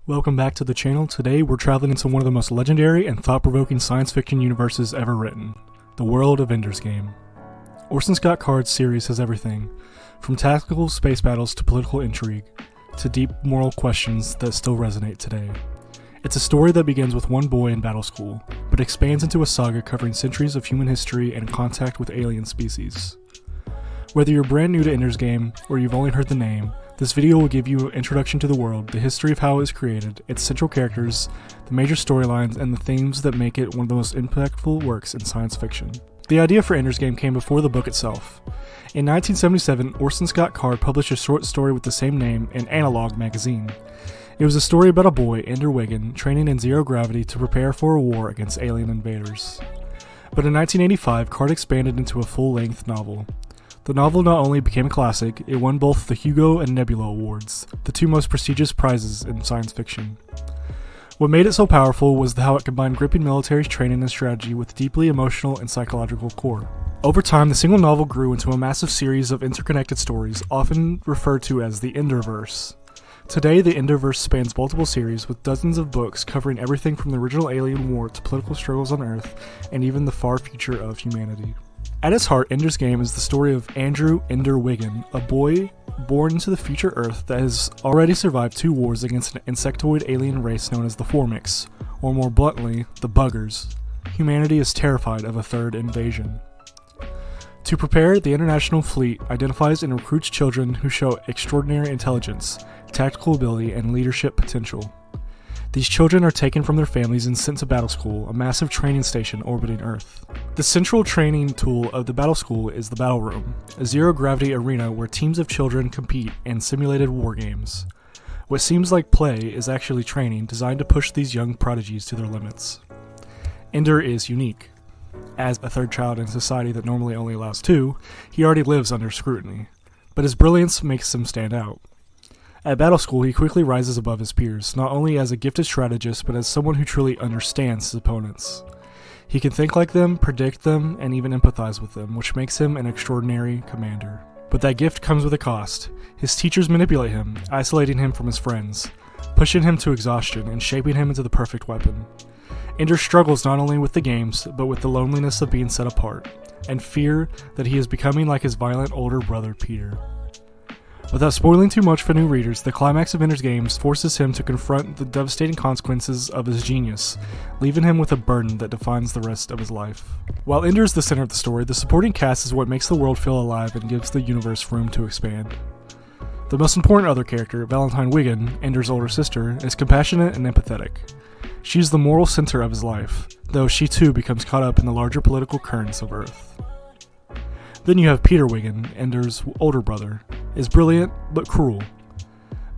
Welcome back to the channel. Today we're traveling into one of the most legendary and thought-provoking science fiction universes ever written, the world of Ender's Game. Orson Scott Card's series has everything, from tactical space battles to political intrigue, to deep moral questions that still resonate today. It's a story that begins with one boy in battle school, but expands into a saga covering centuries of human history and contact with alien species. Whether you're brand new to Ender's Game, or you've only heard the name, this video will give you an introduction to the world, the history of how it was created, its central characters, the major storylines, and the themes that make it one of the most impactful works in science fiction. The idea for Ender's Game came before the book itself. In 1977, Orson Scott Card published a short story with the same name in Analog magazine. It was a story about a boy, Ender Wiggin, training in zero gravity to prepare for a war against alien invaders. But in 1985, Card expanded into a full-length novel. The novel not only became a classic, it won both the Hugo and Nebula Awards, the two most prestigious prizes in science fiction. What made it so powerful was how it combined gripping military training and strategy with deeply emotional and psychological core. Over time, the single novel grew into a massive series of interconnected stories, often referred to as the Enderverse. Today, the Enderverse spans multiple series with dozens of books covering everything from the original alien war to political struggles on Earth and even the far future of humanity. At its heart, Ender's Game is the story of Andrew Ender Wiggin, a boy born into the future Earth that has already survived two wars against an insectoid alien race known as the Formics, or more bluntly, the Buggers. Humanity is terrified of a third invasion. To prepare, the international fleet identifies and recruits children who show extraordinary intelligence, tactical ability, and leadership potential. These children are taken from their families and sent to battle school, a massive training station orbiting Earth. The central training tool of the battle school is the battle room, a zero-gravity arena where teams of children compete in simulated war games. What seems like play is actually training designed to push these young prodigies to their limits. Ender is unique. As a third child in a society that normally only allows two, he already lives under scrutiny, but his brilliance makes him stand out. At battle school, he quickly rises above his peers, not only as a gifted strategist, but as someone who truly understands his opponents. He can think like them, predict them, and even empathize with them, which makes him an extraordinary commander. But that gift comes with a cost. His teachers manipulate him, isolating him from his friends, pushing him to exhaustion, and shaping him into the perfect weapon. Ender struggles not only with the games, but with the loneliness of being set apart, and fear that he is becoming like his violent older brother Peter. Without spoiling too much for new readers, the climax of Ender's Game forces him to confront the devastating consequences of his genius, leaving him with a burden that defines the rest of his life. While Ender is the center of the story, the supporting cast is what makes the world feel alive and gives the universe room to expand. The most important other character, Valentine Wiggin, Ender's older sister, is compassionate and empathetic. She is the moral center of his life, though she too becomes caught up in the larger political currents of Earth. Then you have Peter Wiggin, Ender's older brother, is brilliant but cruel.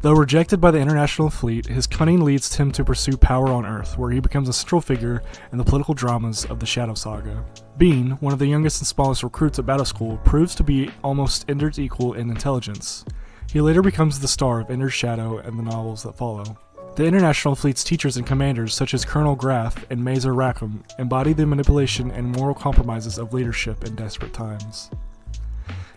Though rejected by the international fleet, his cunning leads him to pursue power on Earth, where he becomes a central figure in the political dramas of the Shadow Saga. Being one of the youngest and smallest recruits at battle school, proves to be almost Ender's equal in intelligence. He later becomes the star of Ender's Shadow and the novels that follow. The international fleet's teachers and commanders, such as Colonel Graff and Mazer Rackham, embody the manipulation and moral compromises of leadership in desperate times.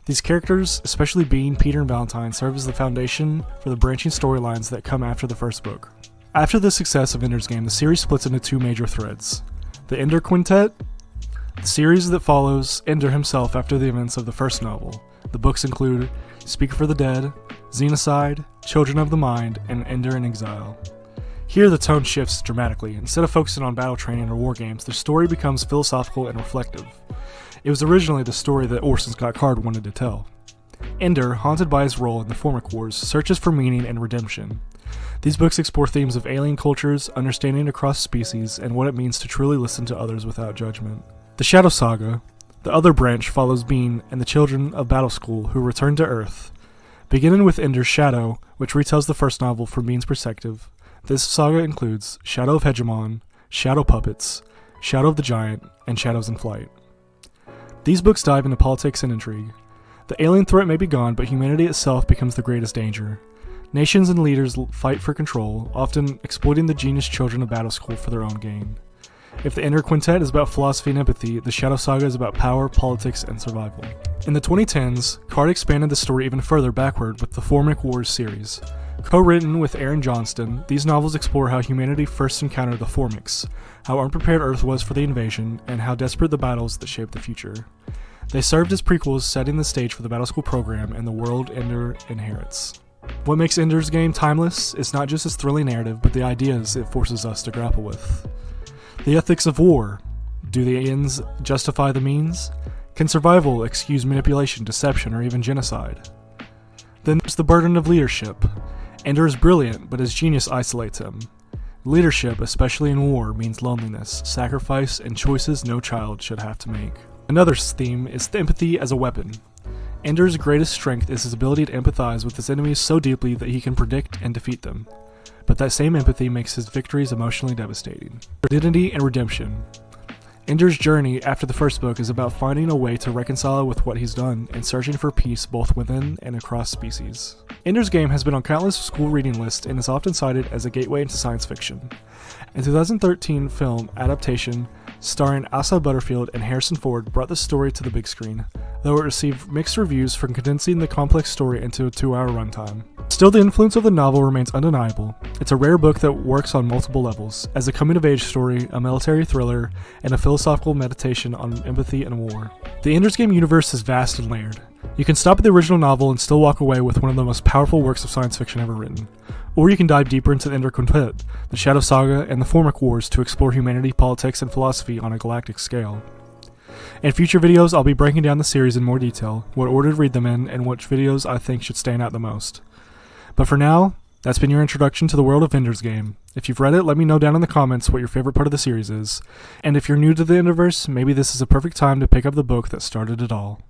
These characters, especially Bean, Peter, and Valentine, serve as the foundation for the branching storylines that come after the first book. After the success of Ender's Game, the series splits into two major threads. The Ender Quintet, the series that follows Ender himself after the events of the first novel. The books include Speak for the Dead, Xenocide, Children of the Mind, and Ender in Exile. Here the tone shifts dramatically. Instead of focusing on battle training or war games, the story becomes philosophical and reflective. It was originally the story that Orson Scott Card wanted to tell. Ender, haunted by his role in the Formic Wars, searches for meaning and redemption. These books explore themes of alien cultures, understanding across species, and what it means to truly listen to others without judgment. The Shadow Saga, the other branch, follows Bean and the children of battle school who return to Earth. Beginning with Ender's Shadow, which retells the first novel from Bean's perspective, this saga includes Shadow of Hegemon, Shadow Puppets, Shadow of the Giant, and Shadows in Flight. These books dive into politics and intrigue. The alien threat may be gone, but humanity itself becomes the greatest danger. Nations and leaders fight for control, often exploiting the genius children of battle school for their own gain. If the Ender Quintet is about philosophy and empathy, the Shadow Saga is about power, politics, and survival. In the 2010s, Card expanded the story even further backward with the Formic Wars series. Co-written with Aaron Johnston, these novels explore how humanity first encountered the Formics, how unprepared Earth was for the invasion, and how desperate the battles that shaped the future. They served as prequels, setting the stage for the Battleschool program and the world Ender inherits. What makes Ender's Game timeless is not just its thrilling narrative, but the ideas it forces us to grapple with. The ethics of war. Do the ends justify the means? Can survival excuse manipulation, deception, or even genocide? Then there's the burden of leadership. Ender is brilliant, but his genius isolates him. Leadership, especially in war, means loneliness, sacrifice, and choices no child should have to make. Another theme is empathy as a weapon. Ender's greatest strength is his ability to empathize with his enemies so deeply that he can predict and defeat them. But that same empathy makes his victories emotionally devastating. Identity and redemption. Ender's journey after the first book is about finding a way to reconcile with what he's done and searching for peace both within and across species. Ender's Game has been on countless school reading lists and is often cited as a gateway into science fiction. A 2013 film adaptation starring Asa Butterfield and Harrison Ford brought the story to the big screen, though it received mixed reviews for condensing the complex story into a 2-hour runtime. Still, the influence of the novel remains undeniable. It's a rare book that works on multiple levels, as a coming-of-age story, a military thriller, and a philosophical meditation on empathy and war. The Ender's Game universe is vast and layered. You can stop at the original novel and still walk away with one of the most powerful works of science fiction ever written. Or you can dive deeper into the Ender Quintet, the Shadow Saga, and the Formic Wars to explore humanity, politics, and philosophy on a galactic scale. In future videos, I'll be breaking down the series in more detail, what order to read them in, and which videos I think should stand out the most. But for now, that's been your introduction to the world of Ender's Game. If you've read it, let me know down in the comments what your favorite part of the series is. And if you're new to the Enderverse, maybe this is a perfect time to pick up the book that started it all.